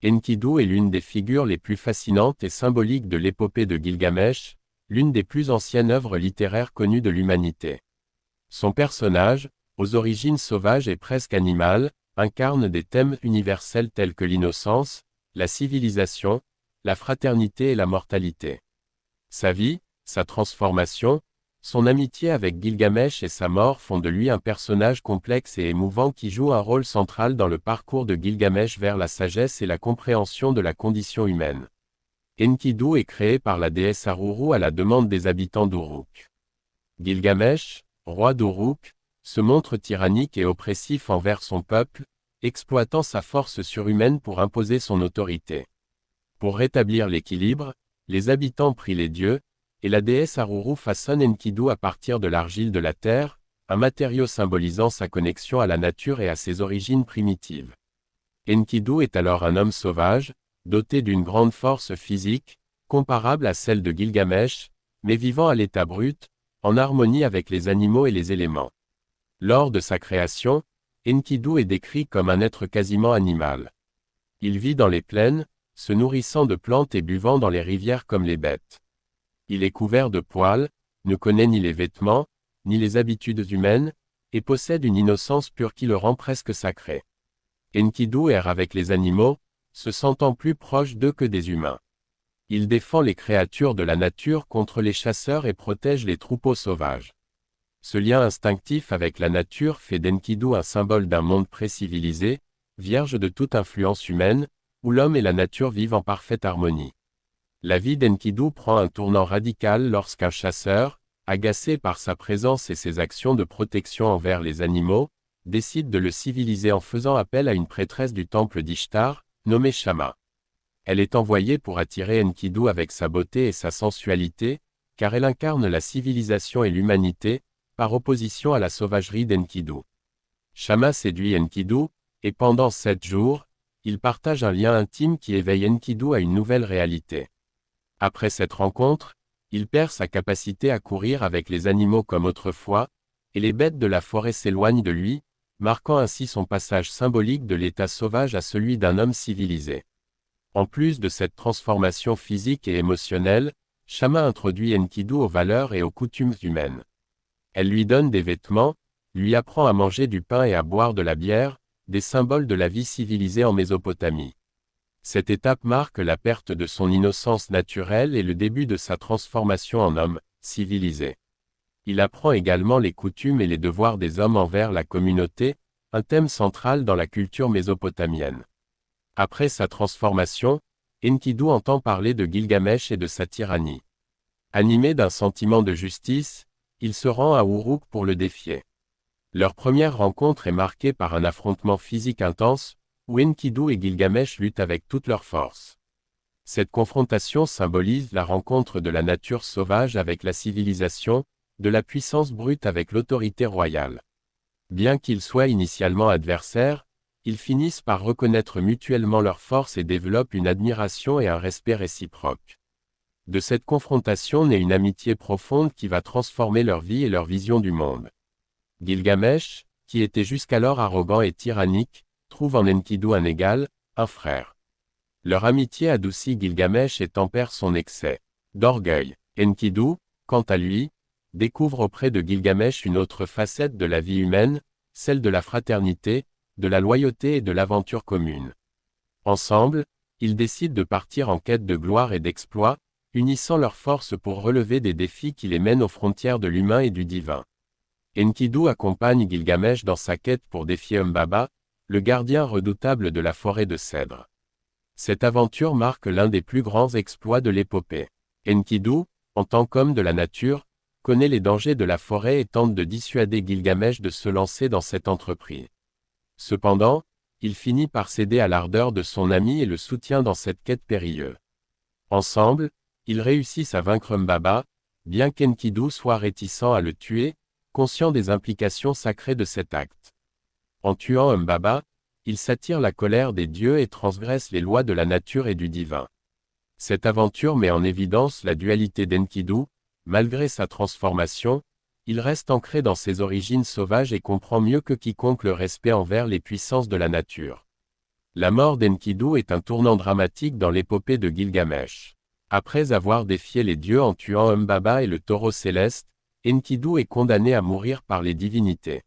Enkidu est l'une des figures les plus fascinantes et symboliques de l'épopée de Gilgamesh, l'une des plus anciennes œuvres littéraires connues de l'humanité. Son personnage, aux origines sauvages et presque animales, incarne des thèmes universels tels que l'innocence, la civilisation, la fraternité et la mortalité. Sa vie, sa transformation, son amitié avec Gilgamesh et sa mort font de lui un personnage complexe et émouvant qui joue un rôle central dans le parcours de Gilgamesh vers la sagesse et la compréhension de la condition humaine. Enkidu est créé par la déesse Aruru à la demande des habitants d'Uruk. Gilgamesh, roi d'Uruk, se montre tyrannique et oppressif envers son peuple, exploitant sa force surhumaine pour imposer son autorité. Pour rétablir l'équilibre, les habitants prient les dieux, et la déesse Aruru façonne Enkidu à partir de l'argile de la terre, un matériau symbolisant sa connexion à la nature et à ses origines primitives. Enkidu est alors un homme sauvage, doté d'une grande force physique, comparable à celle de Gilgamesh, mais vivant à l'état brut, en harmonie avec les animaux et les éléments. Lors de sa création, Enkidu est décrit comme un être quasiment animal. Il vit dans les plaines, se nourrissant de plantes et buvant dans les rivières comme les bêtes. Il est couvert de poils, ne connaît ni les vêtements, ni les habitudes humaines, et possède une innocence pure qui le rend presque sacré. Enkidu erre avec les animaux, se sentant plus proche d'eux que des humains. Il défend les créatures de la nature contre les chasseurs et protège les troupeaux sauvages. Ce lien instinctif avec la nature fait d'Enkidu un symbole d'un monde pré-civilisé, vierge de toute influence humaine, où l'homme et la nature vivent en parfaite harmonie. La vie d'Enkidu prend un tournant radical lorsqu'un chasseur, agacé par sa présence et ses actions de protection envers les animaux, décide de le civiliser en faisant appel à une prêtresse du temple d'Ishtar, nommée Shama. Elle est envoyée pour attirer Enkidu avec sa beauté et sa sensualité, car elle incarne la civilisation et l'humanité, par opposition à la sauvagerie d'Enkidu. Shama séduit Enkidu, et pendant 7 jours, ils partagent un lien intime qui éveille Enkidu à une nouvelle réalité. Après cette rencontre, il perd sa capacité à courir avec les animaux comme autrefois, et les bêtes de la forêt s'éloignent de lui, marquant ainsi son passage symbolique de l'état sauvage à celui d'un homme civilisé. En plus de cette transformation physique et émotionnelle, Shama introduit Enkidu aux valeurs et aux coutumes humaines. Elle lui donne des vêtements, lui apprend à manger du pain et à boire de la bière, des symboles de la vie civilisée en Mésopotamie. Cette étape marque la perte de son innocence naturelle et le début de sa transformation en homme, civilisé. Il apprend également les coutumes et les devoirs des hommes envers la communauté, un thème central dans la culture mésopotamienne. Après sa transformation, Enkidu entend parler de Gilgamesh et de sa tyrannie. Animé d'un sentiment de justice, il se rend à Uruk pour le défier. Leur première rencontre est marquée par un affrontement physique intense, où Enkidu et Gilgamesh luttent avec toute leur force. Cette confrontation symbolise la rencontre de la nature sauvage avec la civilisation, de la puissance brute avec l'autorité royale. Bien qu'ils soient initialement adversaires, ils finissent par reconnaître mutuellement leurs forces et développent une admiration et un respect réciproque. De cette confrontation naît une amitié profonde qui va transformer leur vie et leur vision du monde. Gilgamesh, qui était jusqu'alors arrogant et tyrannique, trouve en Enkidu un égal, un frère. Leur amitié adoucit Gilgamesh et tempère son excès d'orgueil. Enkidu, quant à lui, découvre auprès de Gilgamesh une autre facette de la vie humaine, celle de la fraternité, de la loyauté et de l'aventure commune. Ensemble, ils décident de partir en quête de gloire et d'exploit, unissant leurs forces pour relever des défis qui les mènent aux frontières de l'humain et du divin. Enkidu accompagne Gilgamesh dans sa quête pour défier Humbaba, le gardien redoutable de la forêt de cèdre. Cette aventure marque l'un des plus grands exploits de l'épopée. Enkidu, en tant qu'homme de la nature, connaît les dangers de la forêt et tente de dissuader Gilgamesh de se lancer dans cette entreprise. Cependant, il finit par céder à l'ardeur de son ami et le soutient dans cette quête périlleuse. Ensemble, ils réussissent à vaincre Humbaba, bien qu'Enkidu soit réticent à le tuer, conscient des implications sacrées de cet acte. En tuant Humbaba, il s'attire la colère des dieux et transgresse les lois de la nature et du divin. Cette aventure met en évidence la dualité d'Enkidu, malgré sa transformation, il reste ancré dans ses origines sauvages et comprend mieux que quiconque le respect envers les puissances de la nature. La mort d'Enkidu est un tournant dramatique dans l'épopée de Gilgamesh. Après avoir défié les dieux en tuant Humbaba et le taureau céleste, Enkidu est condamné à mourir par les divinités.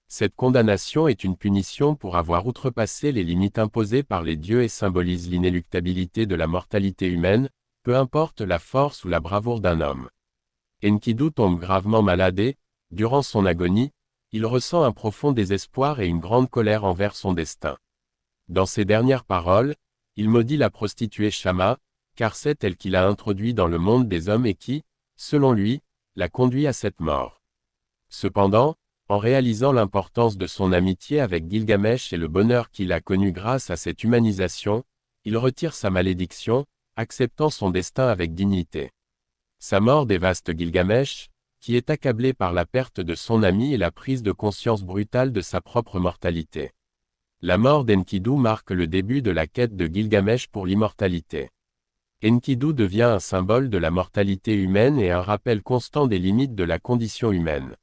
Cette condamnation est une punition pour avoir outrepassé les limites imposées par les dieux et symbolise l'inéluctabilité de la mortalité humaine, peu importe la force ou la bravoure d'un homme. Enkidu tombe gravement malade et, durant son agonie, il ressent un profond désespoir et une grande colère envers son destin. Dans ses dernières paroles, il maudit la prostituée Shama, car c'est elle qui l'a introduit dans le monde des hommes et qui, selon lui, l'a conduit à cette mort. Cependant, en réalisant l'importance de son amitié avec Gilgamesh et le bonheur qu'il a connu grâce à cette humanisation, il retire sa malédiction, acceptant son destin avec dignité. Sa mort dévaste Gilgamesh, qui est accablé par la perte de son ami et la prise de conscience brutale de sa propre mortalité. La mort d'Enkidu marque le début de la quête de Gilgamesh pour l'immortalité. Enkidu devient un symbole de la mortalité humaine et un rappel constant des limites de la condition humaine.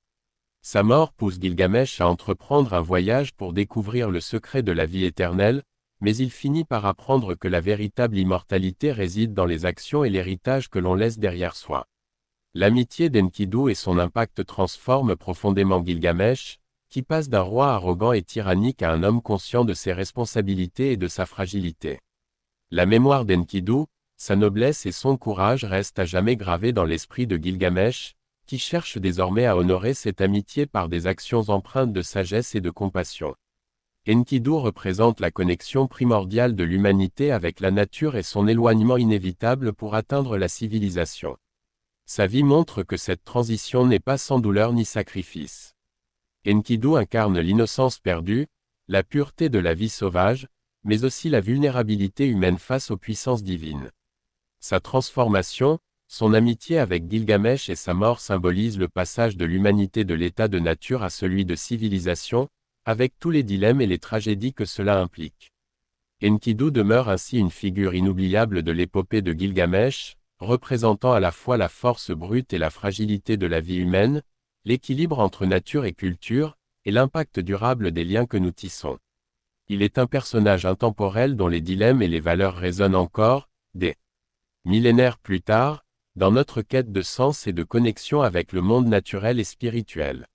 Sa mort pousse Gilgamesh à entreprendre un voyage pour découvrir le secret de la vie éternelle, mais il finit par apprendre que la véritable immortalité réside dans les actions et l'héritage que l'on laisse derrière soi. L'amitié d'Enkidu et son impact transforment profondément Gilgamesh, qui passe d'un roi arrogant et tyrannique à un homme conscient de ses responsabilités et de sa fragilité. La mémoire d'Enkidu, sa noblesse et son courage restent à jamais gravés dans l'esprit de Gilgamesh, qui cherche désormais à honorer cette amitié par des actions empreintes de sagesse et de compassion. Enkidu représente la connexion primordiale de l'humanité avec la nature et son éloignement inévitable pour atteindre la civilisation. Sa vie montre que cette transition n'est pas sans douleur ni sacrifice. Enkidu incarne l'innocence perdue, la pureté de la vie sauvage, mais aussi la vulnérabilité humaine face aux puissances divines. Sa transformation, son amitié avec Gilgamesh et sa mort symbolisent le passage de l'humanité de l'état de nature à celui de civilisation, avec tous les dilemmes et les tragédies que cela implique. Enkidu demeure ainsi une figure inoubliable de l'épopée de Gilgamesh, représentant à la fois la force brute et la fragilité de la vie humaine, l'équilibre entre nature et culture, et l'impact durable des liens que nous tissons. Il est un personnage intemporel dont les dilemmes et les valeurs résonnent encore, des millénaires plus tard, dans notre quête de sens et de connexion avec le monde naturel et spirituel.